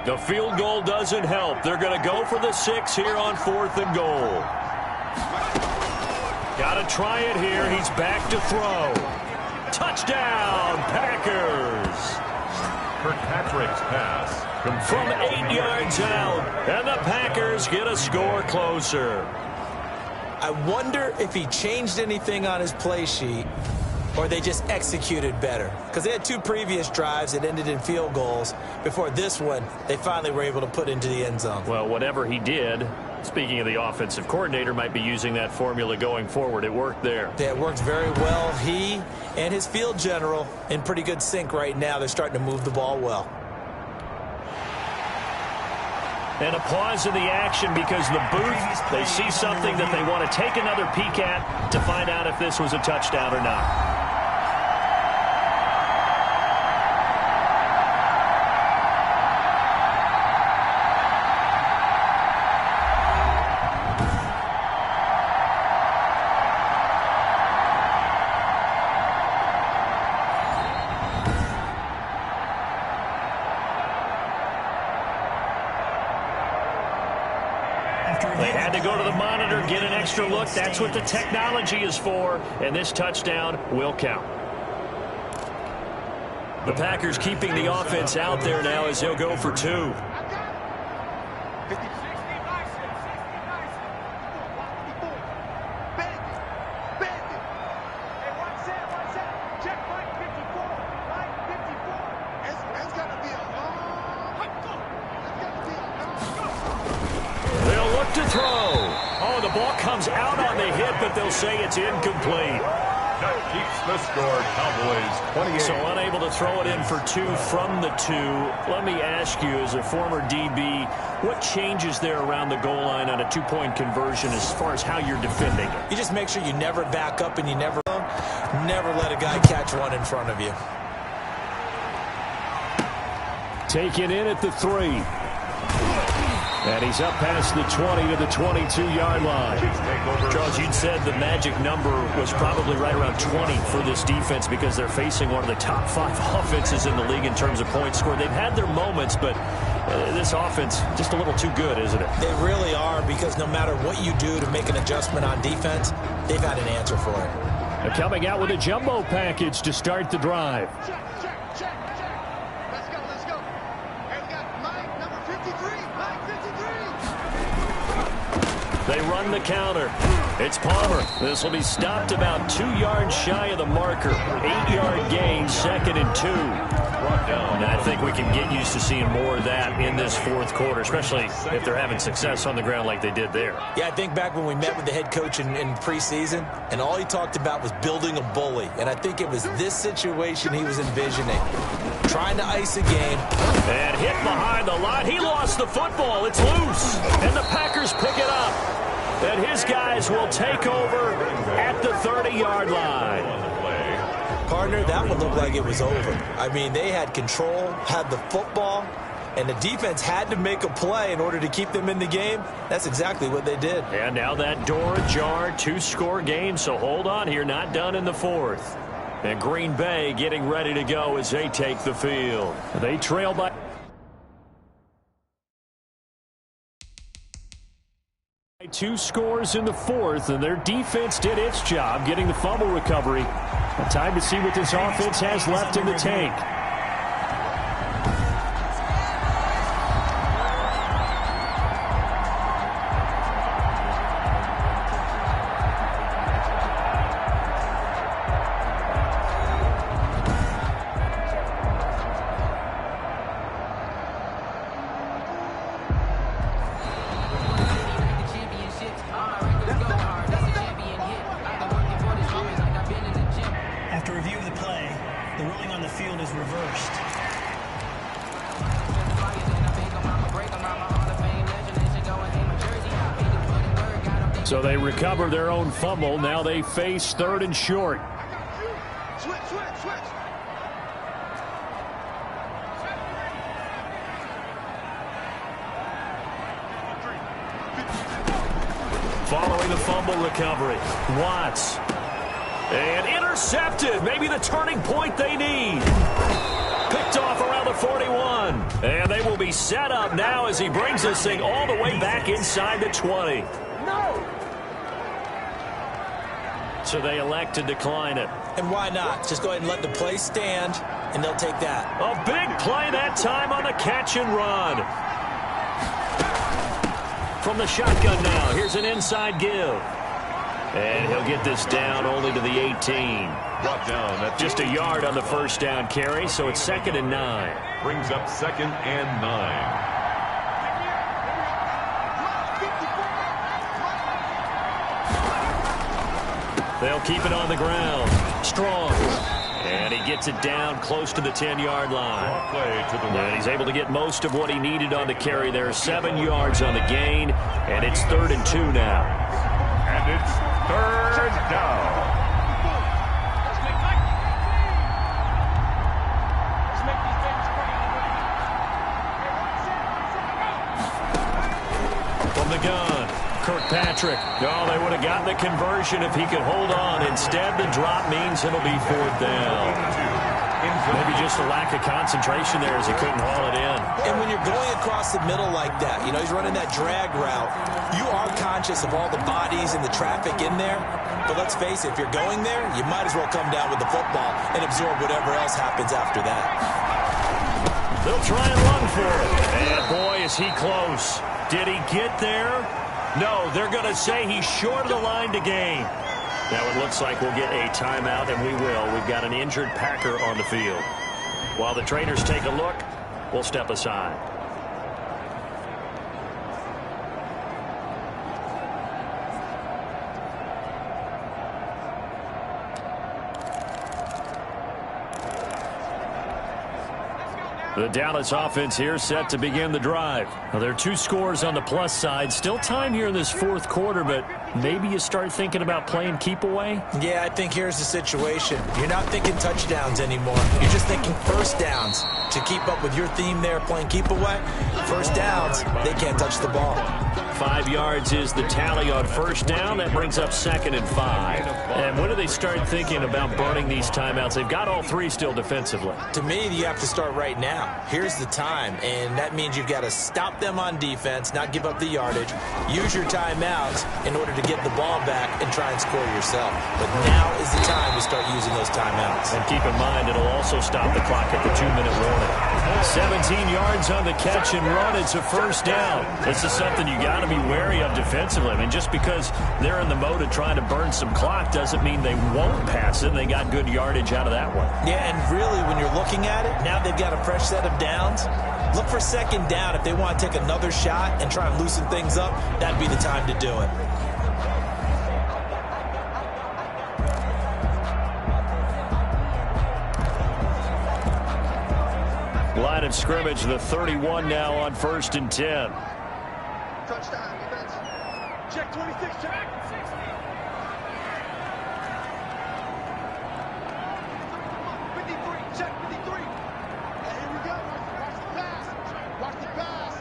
The field goal doesn't help. They're going to go for the 6 here on 4th and goal. Got to try it here. He's back to throw. Touchdown, Packers. Kirkpatrick's pass. From 8 yards out, and the Packers get a score closer. I wonder if he changed anything on his play sheet or they just executed better. Because they had 2 previous drives that ended in field goals. Before this one, they finally were able to put into the end zone. Well, whatever he did, speaking of the offensive coordinator, might be using that formula going forward. It worked there. Yeah, it worked very well. He and his field general in pretty good sync right now. They're starting to move the ball well. And a pause in the action because the booth, they see something that they want to take another peek at to find out if this was a touchdown or not. They had to go to the monitor, get an extra look. That's what the technology is for, and this touchdown will count. The Packers keeping the offense out there now as they'll go for 2. To throw. Oh, the ball comes out on the hit, but they'll say it's incomplete. That keeps the score, Cowboys 28. So unable to throw it in for 2 from the 2. Let me ask you, as a former DB, what changes there around the goal line on a 2-point conversion as far as how you're defending it? You just make sure you never back up and you never let a guy catch one in front of you. Taken in at the 3. And he's up past the 20 to the 22-yard line. Charles, you'd said the magic number was probably right around 20 for this defense because they're facing one of the top 5 offenses in the league in terms of points scored. They've had their moments, but this offense just a little too good, isn't it? They really are, because no matter what you do to make an adjustment on defense, they've had an answer for it. They're coming out with a jumbo package to start the drive. Check. Let's go. And we got Mike, number 53. Mike 53. They run the counter. It's Palmer. This will be stopped about 2 yards shy of the marker. 8-yard gain, 2nd and 2. And I think we can get used to seeing more of that in this fourth quarter, especially if they're having success on the ground like they did there. Yeah, I think back when we met with the head coach in preseason, and all he talked about was building a bully. And I think it was this situation he was envisioning. Trying to ice a game. And hit behind the line. He lost the football. It's loose. And the Packers pick it up. And his guys will take over at the 30-yard line. Partner, that one looked like it was over. I mean, they had control, had the football, and the defense had to make a play in order to keep them in the game. That's exactly what they did. And now that door ajar, 2-score game, so hold on here, not done in the fourth. And Green Bay getting ready to go as they take the field. They trail by 2 scores in the fourth, and their defense did its job getting the fumble recovery. Time to see what this offense has left in the tank. After review of the play, the ruling on the field is reversed. So they recover their own fumble. Now they face 3rd and short. Switch. Following the fumble recovery, Watts. And intercepted. Maybe the turning point they need. Picked off around the 41. And they will be set up now as he brings this thing all the way back inside the 20. No. So they elect to decline it. And why not? Just go ahead and let the play stand, and they'll take that. A big play that time on the catch and run. From the shotgun now, here's an inside give. And he'll get this down only to the 18. Brought down at Just a yard on the first down carry, so it's 2nd and 9. brings up 2nd and 9. They'll keep it on the ground. Strong. And he gets it down close to the 10-yard line. Play to the And right. he's able to get most of what he needed on the carry there. 7 yards on the gain, and it's 3rd and 2 now. And it's 3rd down. From the gun, Kirkpatrick. Oh, they would have gotten the conversion if he could hold on. Instead, the drop means it'll be 4th down. Maybe just a lack of concentration there as he couldn't haul it in. And when you're going across the middle like that, you know, he's running that drag route, you are conscious of all the bodies and the traffic in there. But let's face it, if you're going there, you might as well come down with the football and absorb whatever else happens after that. They'll try and run for it. And boy, is he close. Did he get there? No, they're going to say he's short of the line to gain. Now it looks like we'll get a timeout, and we will. We've got an injured Packer on the field. While the trainers take a look, we'll step aside. Let's go now. The Dallas offense here set to begin the drive. Now, there are 2 scores on the plus side. Still time here in this fourth quarter, but maybe you start thinking about playing keep away? Yeah, I think here's the situation. You're not thinking touchdowns anymore. You're just thinking first downs. To keep up with your theme there, playing keep away, first downs, they can't touch the ball. 5 yards is the tally on first down. That brings up 2nd and 5. And when do they start thinking about burning these timeouts? They've got all 3 still defensively. To me, you have to start right now. Here's the time, and that means you've got to stop them on defense, not give up the yardage, use your timeouts in order to get the ball back and try and score yourself. But now is the time to start using those timeouts. And keep in mind, it'll also stop the clock at the 2-minute warning. 17 yards on the catch and run. It's a first down. This is something you got to be wary of defensively. I mean, just because they're in the mode of trying to burn some clock doesn't mean they won't pass it. They got good yardage out of that one. Yeah, and really, when you're looking at it, now they've got a fresh set of downs. Look for 2nd down. If they want to take another shot and try and loosen things up, that'd be the time to do it. Line of scrimmage, the 31 now on 1st and 10. Touchdown, defense. Check 26, check. 53, check 53. And here we go. Watch the pass. Watch the pass.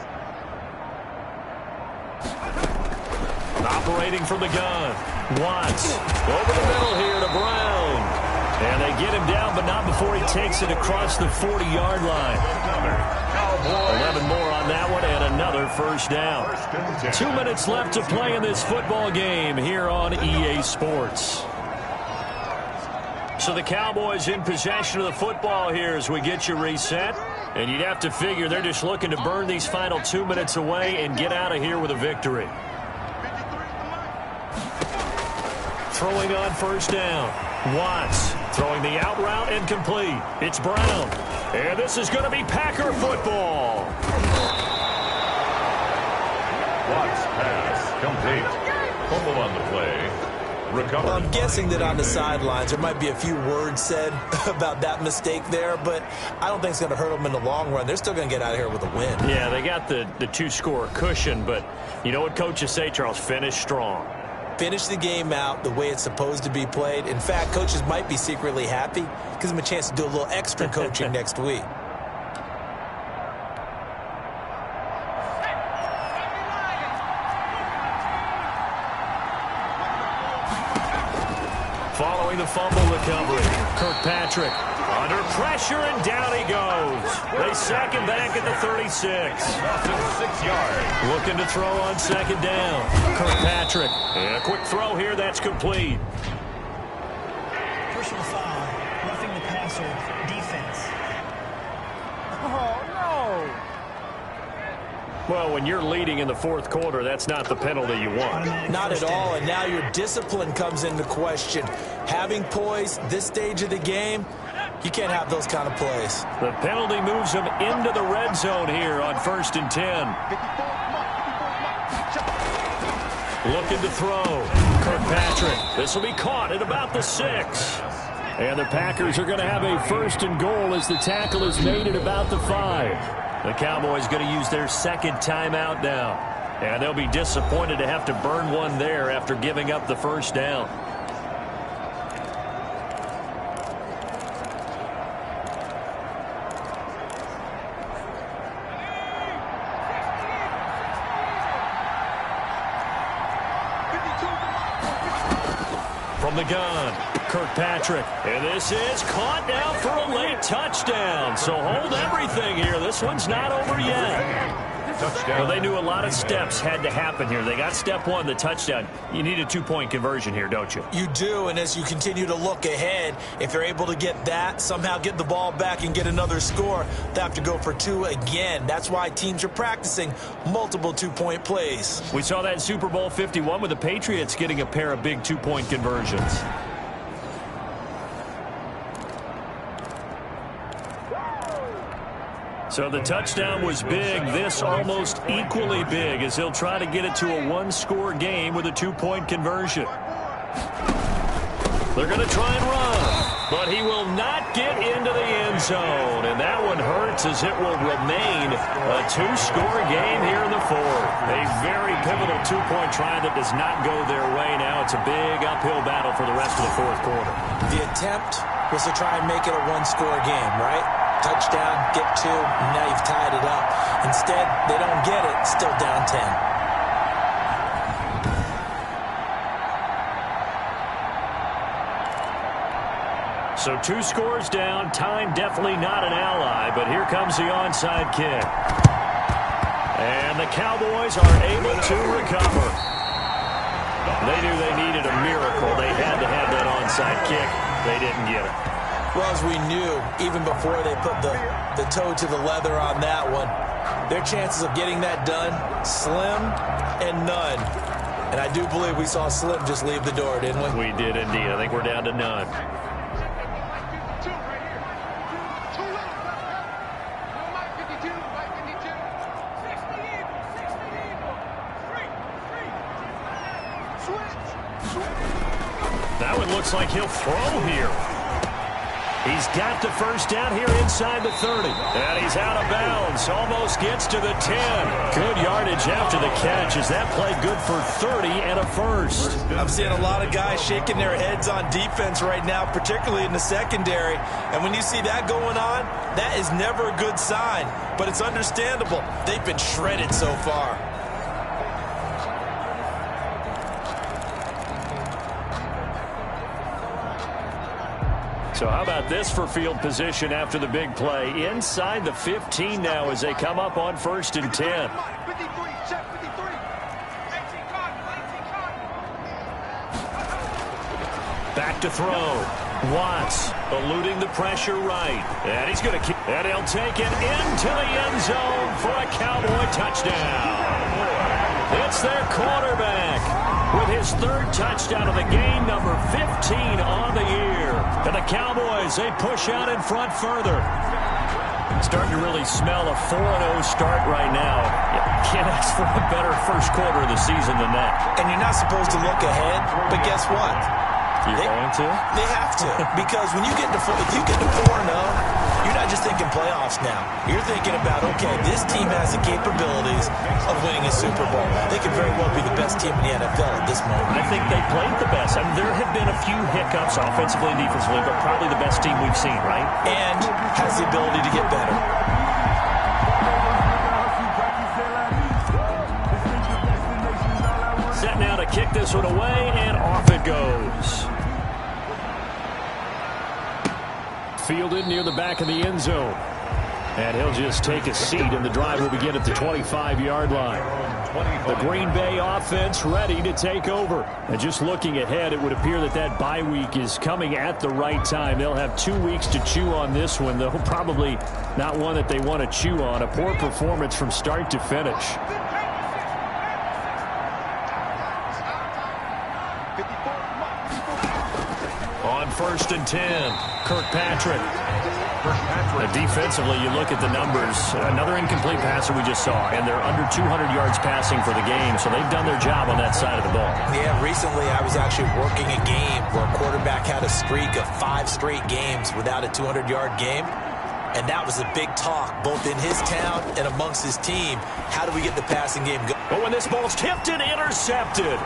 Operating from the gun. Watts over the middle here to Brown. And they get him down, but not before he takes it across the 40-yard line. 11 more on that one, and another first down. 2 minutes left to play in this football game here on EA Sports. So the Cowboys in possession of the football here as we get you reset. And you'd have to figure they're just looking to burn these final 2 minutes away and get out of here with a victory. Throwing on first down. Watts throwing the out route and complete. It's Brown. And this is going to be Packer football. Watts pass complete. Fumble on the play. Recovered. Well, I'm guessing that on the sidelines there might be a few words said about that mistake there, but I don't think it's going to hurt them in the long run. They're still going to get out of here with a win. Yeah, they got the 2-score cushion, but you know what coaches say, Charles? Finish strong. Finish the game out the way it's supposed to be played. In fact, coaches might be secretly happy. Gives them a chance to do a little extra coaching next week. Following the fumble recovery, Kirkpatrick under pressure, and down he goes. They sack him back at the 36. 6 yards. Looking to throw on 2nd down. Kirkpatrick. And a quick throw here. That's complete. Personal foul. Roughing the passer. Defense. Oh, no. Well, when you're leading in the fourth quarter, that's not the penalty you want. Not at all, and now your discipline comes into question. Having poise this stage of the game, you can't have those kind of plays. The penalty moves him into the red zone here on 1st and 10. Looking to throw. Kirkpatrick. This will be caught at about the 6. And the Packers are going to have a 1st and goal as the tackle is made at about the 5. The Cowboys going to use their 2nd timeout now. And they'll be disappointed to have to burn one there after giving up the first down. From the gun, Kirkpatrick. And this is caught down for a late touchdown. So hold everything here. This one's not over yet. Touchdown. Well, they knew a lot of steps had to happen here. They got step 1, the touchdown. You need a 2-point conversion here, don't you? You do, and as you continue to look ahead, if they're able to get that, somehow get the ball back and get another score, they have to go for 2 again. That's why teams are practicing multiple 2-point plays. We saw that in Super Bowl 51 with the Patriots getting a pair of big 2-point conversions. So the touchdown was big. This almost equally big as he'll try to get it to a 1-score game with a 2-point conversion. They're going to try and run, but he will not get into the end zone. And that one hurt starts as it will remain a two-score game here in the fourth. A very pivotal two-point try that does not go their way now. It's a big uphill battle for the rest of the fourth quarter. The attempt was to try and make it a one-score game, right? Touchdown, get two, and now you've tied it up. Instead, they don't get it, still down 10. So 2 scores down. Time definitely not an ally, but here comes the onside kick. And the Cowboys are able to recover. They knew they needed a miracle. They had to have that onside kick. They didn't get it. Well, as we knew, even before they put the toe to the leather on that one, their chances of getting that done, slim and none. And I do believe we saw Slim just leave the door, didn't we? We did indeed. I think we're down to none. That one looks like he'll throw here. He's got the first down here inside the 30. And he's out of bounds. Almost gets to the 10. Good yardage after the catch. Is that play good for 30 and a first? I'm seeing a lot of guys shaking their heads on defense right now, particularly in the secondary. And when you see that going on, that is never a good sign. But it's understandable. They've been shredded so far. So how about this for field position after the big play? Inside the 15 now as they come up on 1st and 10. Back to throw. Watts eluding the pressure right. And he's going to keep. And he'll take it into the end zone for a Cowboy touchdown. It's their quarterback with his 3rd touchdown of the game, number 15 on the year. And the Cowboys, they push out in front further. Starting to really smell a 4-0 start right now. Can't ask for a better first quarter of the season than that. And you're not supposed to look ahead, but guess what? You're going to? They have to. Because when you get to 4-0, you're not just thinking playoffs now. You're thinking about, okay, this team has the capabilities of winning a Super Bowl. They could very well be the best team in the NFL at this moment. I think they played the best. I mean, there have been a few hiccups offensively and defensively, but probably the best team we've seen, right? And has the ability to get better. Set now to kick this one away, and off it goes. Fielded near the back of the end zone. And he'll just take a seat, and the drive will begin at the 25-yard line. The Green Bay offense ready to take over. And just looking ahead, it would appear that that bye week is coming at the right time. They'll have 2 weeks to chew on this one, though probably not one that they want to chew on. A poor performance from start to finish. On 1st and 10, Kirkpatrick. Defensively, you look at the numbers. Another incomplete passer we just saw, and they're under 200 yards passing for the game, so they've done their job on that side of the ball. Yeah, recently I was actually working a game where a quarterback had a streak of 5 straight games without a 200-yard game, and that was a big talk, both in his town and amongst his team. How do we get the passing game going? But when this ball's tipped and intercepted,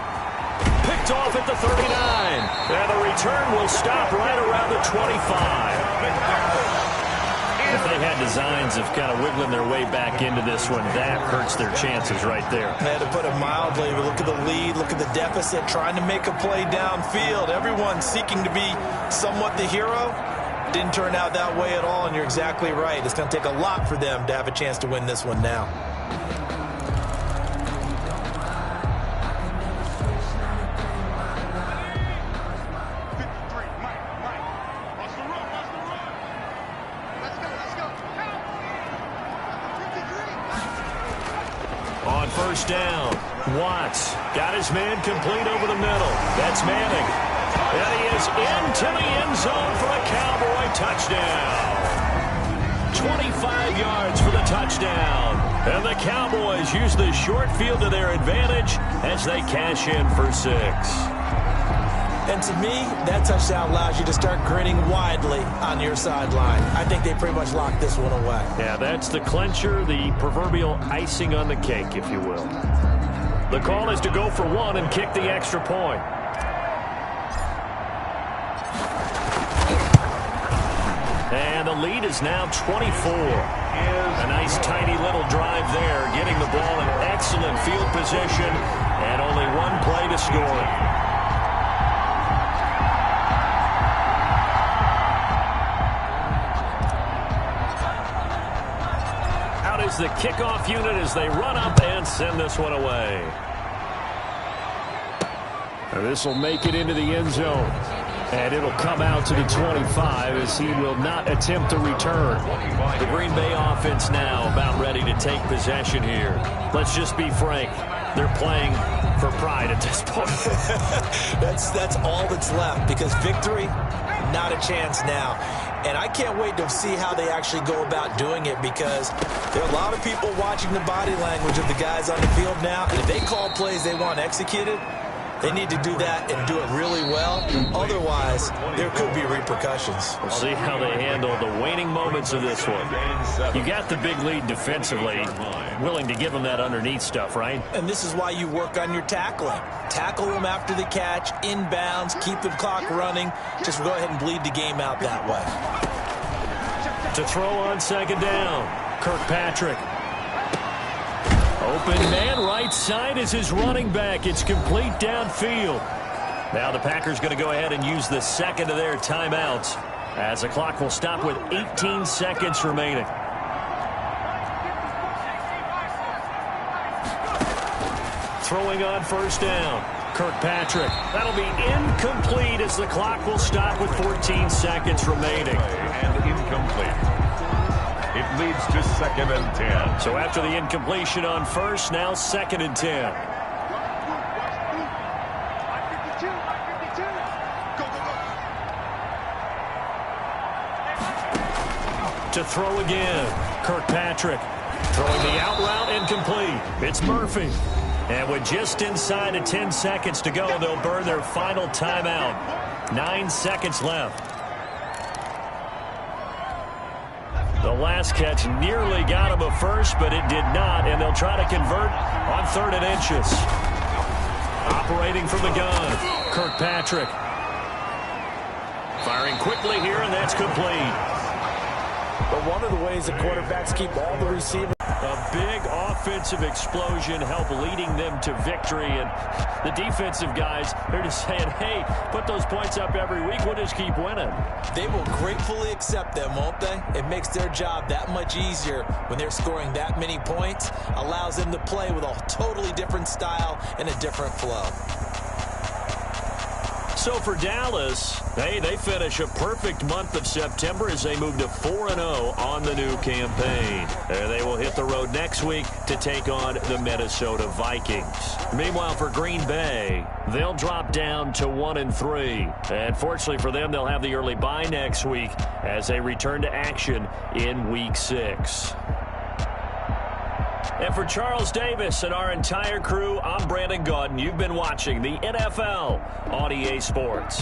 picked off at the 39, and the return will stop right around the 25. If they had designs of kind of wiggling their way back into this one, that hurts their chances right there. They had to put it mildly. Look at the lead, look at the deficit, trying to make a play downfield. Everyone seeking to be somewhat the hero. Didn't turn out that way at all, and you're exactly right. It's going to take a lot for them to have a chance to win this one now. On 1st down, Watts got his man complete over the middle. That's Manning. And he is into the end zone for a Cowboy touchdown. 25 yards for the touchdown. And the Cowboys use the short field to their advantage as they cash in for 6. And to me, that touchdown allows you to start grinning widely on your sideline. I think they pretty much locked this one away. Yeah, that's the clincher, the proverbial icing on the cake, if you will. The call is to go for one and kick the extra point. And the lead is now 24. A nice tiny little drive there, getting the ball in excellent field position, and only one play to score it. Is the kickoff unit as they run up and send this one away. This will make it into the end zone. And it'll come out to the 25 as he will not attempt to return. The Green Bay offense now about ready to take possession here. Let's just be frank. They're playing for pride at this point. That's all that's left, because victory, not a chance now. And I can't wait to see how they actually go about doing it, because there are a lot of people watching the body language of the guys on the field now. And if they call plays they want executed, they need to do that and do it really well. Otherwise, there could be repercussions. We'll see how they handle the waning moments of this one. You got the big lead defensively, willing to give them that underneath stuff, right? And this is why you work on your tackling. Tackle them after the catch, inbounds, keep the clock running. Just go ahead and bleed the game out that way. To throw on second down, Kirkpatrick. Open man right side is his running back. It's complete downfield. Now the Packers going to go ahead and use the second of their timeouts as the clock will stop with 18 seconds remaining. Throwing on first down, Kirkpatrick. That'll be incomplete as the clock will stop with 14 seconds remaining. And incomplete. It leads to 2nd and 10. So after the incompletion on first, now 2nd and 10. To throw again, Kirkpatrick. Throwing the out route, incomplete. It's Murphy. And with just inside of 10 seconds to go, they'll burn their final timeout. 9 seconds left. The last catch nearly got him a first, but it did not, and they'll try to convert on 3rd and inches. Operating from the gun, Kirkpatrick. Firing quickly here, and that's complete. But one of the ways the quarterbacks keep all the receivers. A big offensive explosion help leading them to victory, and the defensive guys, they're just saying, hey, put those points up every week, we'll just keep winning. They will gratefully accept them, won't they? It makes their job that much easier when they're scoring that many points, allows them to play with a totally different style and a different flow. So for Dallas, hey, they finish a perfect month of September as they move to 4-0 on the new campaign. And they will hit the road next week to take on the Minnesota Vikings. Meanwhile, for Green Bay, they'll drop down to 1-3. And fortunately for them, they'll have the early bye next week as they return to action in Week 6. And for Charles Davis and our entire crew, I'm Brandon Gaudin. You've been watching the NFL on EA Sports.